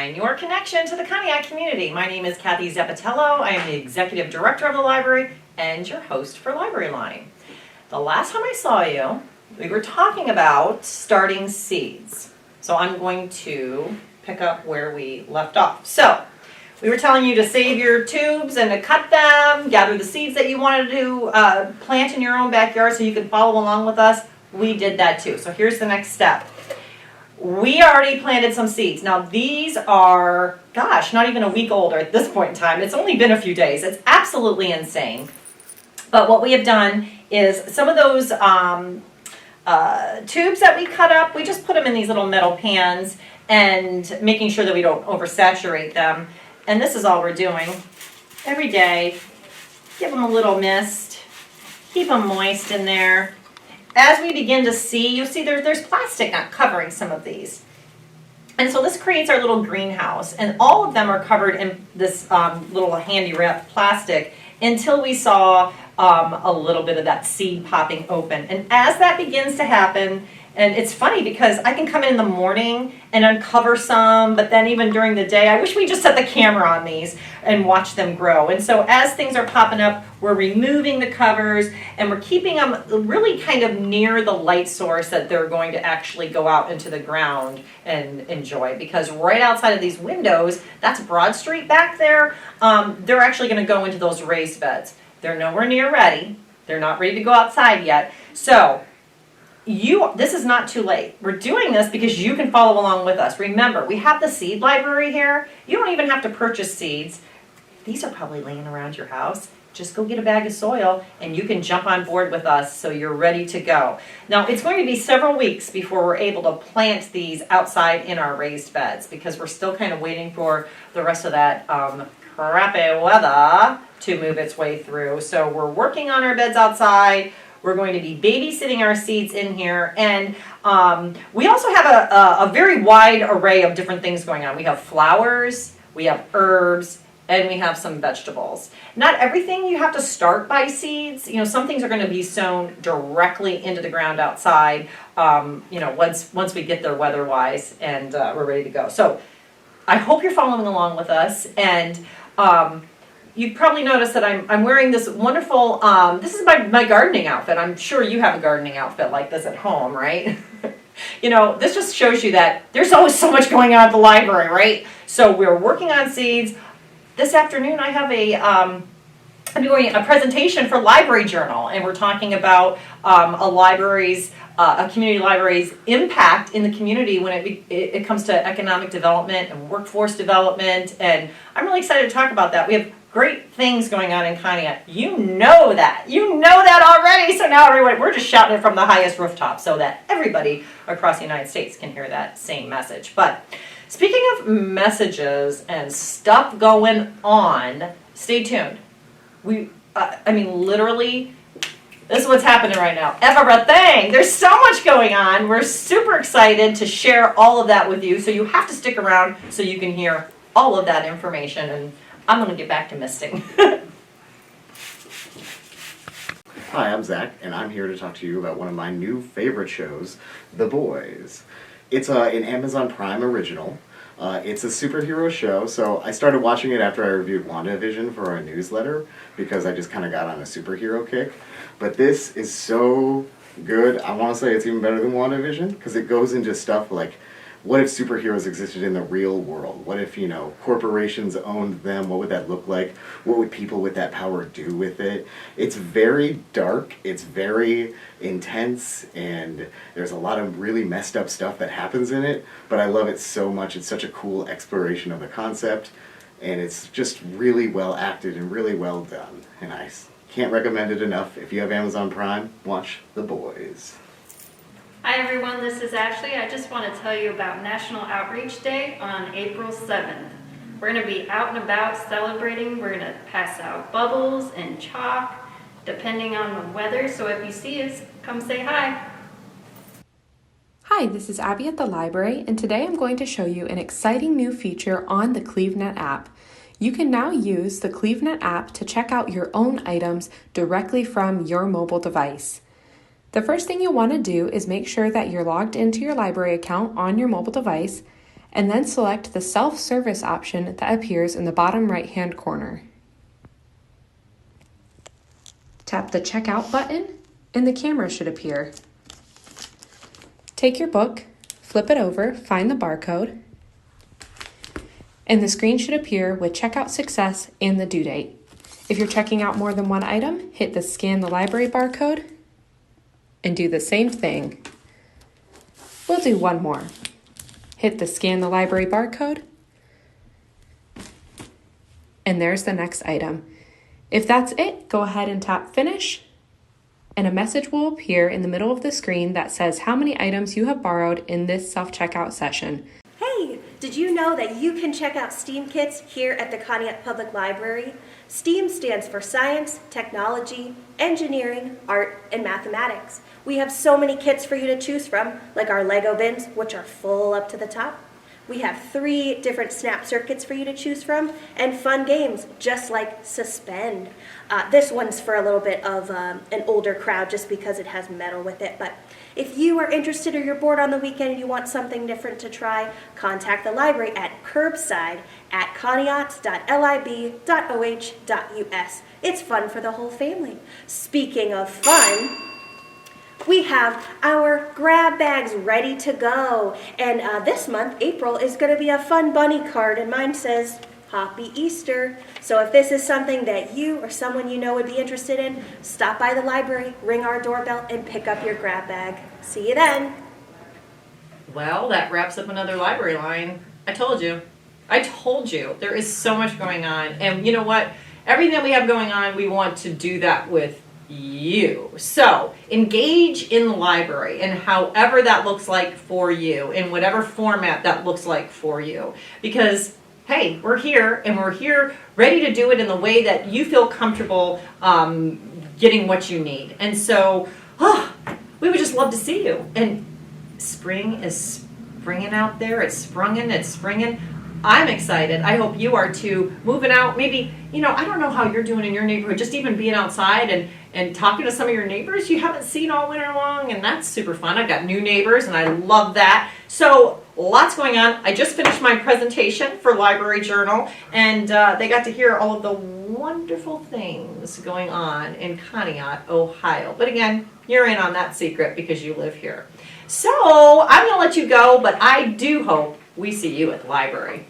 Line, your connection to the Conneaut community. My name is Kathy Zappatello. I am the Executive Director of the library and your host for Library Line. The last time I saw you, we were talking about starting seeds. So I'm going to pick up where we left off. So we were telling you to save your tubes and to cut them, gather the seeds that you wanted to plant in your own backyard so you could follow along with us. We did that too. So here's the next step. We already planted some seeds. Now these are, gosh, not even a week older at this point in time. It's only been a few days. It's absolutely insane. But what we have done is some of those tubes that we cut up, we just put them in these little metal pans and making sure that we don't oversaturate them. And this is all we're doing every day. Give them a little mist, keep them moist in there. As we begin to see, you'll see there's plastic not covering some of these. And so this creates our little greenhouse. And all of them are covered in this little handy wrap plastic until we saw a little bit of that seed popping open. And as that begins to happen, and it's funny because I can come in the morning and uncover some, but then even during the day, I wish we just set the camera on these and watch them grow. And so as things are popping up, we're removing the covers and we're keeping them really kind of near the light source that they're going to actually go out into the ground and enjoy. Because right outside of these windows, that's Broad Street back there, they're actually going to go into those raised beds. They're nowhere near ready. They're not ready to go outside yet. So this is not too late. We're doing this because you can follow along with us. Remember, we have the seed library here. You don't even have to purchase seeds. These are probably laying around your house. Just go get a bag of soil and you can jump on board with us so you're ready to go. Now, it's going to be several weeks before we're able to plant these outside in our raised beds because we're still kind of waiting for the rest of that crappy weather to move its way through. So we're working on our beds outside. We're going to be babysitting our seeds in here. And we also have a very wide array of different things going on. We have flowers, we have herbs, and we have some vegetables. Not everything you have to start by seeds. You know, some things are going to be sown directly into the ground outside, you know, once we get there weather-wise and we're ready to go. So I hope you're following along with us. And you probably noticed that I'm wearing this wonderful, this is my gardening outfit. I'm sure you have a gardening outfit like this at home, right? You know, this just shows you that there's always so much going on at the library, right? So we're working on seeds. This afternoon I have I'm doing a presentation for Library Journal, and we're talking about a community library's impact in the community when it comes to economic development and workforce development, and I'm really excited to talk about that. We have great things going on in Conneaut. You know that already, so now everyone, we're just shouting it from the highest rooftop so that everybody across the United States can hear that same message. But speaking of messages and stuff going on, stay tuned. I mean, literally, this is what's happening right now. Everything. There's so much going on. We're super excited to share all of that with you. So you have to stick around so you can hear all of that information. And I'm going to get back to misting. Hi, I'm Zach, and I'm here to talk to you about one of my new favorite shows, The Boys. It's an Amazon Prime original. It's a superhero show, so I started watching it after I reviewed WandaVision for our newsletter because I just kind of got on a superhero kick. But this is so good. I want to say it's even better than WandaVision because it goes into stuff like, what if superheroes existed in the real world? What if, you know, corporations owned them? What would that look like? What would people with that power do with it? It's very dark, it's very intense, and there's a lot of really messed up stuff that happens in it, but I love it so much. It's such a cool exploration of the concept, and it's just really well acted and really well done. And I can't recommend it enough. If you have Amazon Prime, watch The Boys. Hi everyone, this is Ashley. I just want to tell you about National Outreach Day on April 7th. We're going to be out and about celebrating. We're going to pass out bubbles and chalk, depending on the weather. So if you see us, come say hi. Hi, this is Abby at the library, and today I'm going to show you an exciting new feature on the CleveNet app. You can now use the CleveNet app to check out your own items directly from your mobile device. The first thing you want to do is make sure that you're logged into your library account on your mobile device, and then select the self-service option that appears in the bottom right-hand corner. Tap the Checkout button, and the camera should appear. Take your book, flip it over, find the barcode, and the screen should appear with checkout success and the due date. If you're checking out more than one item, hit the Scan the Library barcode and do the same thing. We'll do one more. Hit the Scan the Library barcode, and there's the next item. If that's it, go ahead and tap Finish, and a message will appear in the middle of the screen that says how many items you have borrowed in this self-checkout session. Hey, did you know that you can check out STEAM kits here at the Conneaut Public Library? STEAM stands for Science, Technology, Engineering, Art, and Mathematics. We have so many kits for you to choose from, like our Lego bins, which are full up to the top. We have 3 different snap circuits for you to choose from, and fun games, just like Suspend. This one's for a little bit of an older crowd just because it has metal with it, but if you are interested or you're bored on the weekend and you want something different to try, contact the library at curbside@conneaut.lib.oh.us. It's fun for the whole family. Speaking of fun, we have our grab bags ready to go. And this month, April, is going to be a fun bunny card, and mine says, Happy Easter. So if this is something that you or someone you know would be interested in, stop by the library, ring our doorbell, and pick up your grab bag. See you then. Well, that wraps up another library line. I told you. There is so much going on. And you know what? Everything that we have going on, we want to do that with you. So engage in the library and however that looks like for you, in whatever format that looks like for you. Because hey, we're here, and we're here ready to do it in the way that you feel comfortable getting what you need. And so, we would just love to see you. And spring is springing out there. It's springing. I'm excited. I hope you are too. Moving out, maybe, I don't know how you're doing in your neighborhood, just even being outside and talking to some of your neighbors you haven't seen all winter long, and that's super fun. I've got new neighbors, and I love that. So lots going on. I just finished my presentation for Library Journal, and they got to hear all of the wonderful things going on in Conneaut, Ohio. But again, you're in on that secret because you live here. So I'm going to let you go, but I do hope we see you at the library.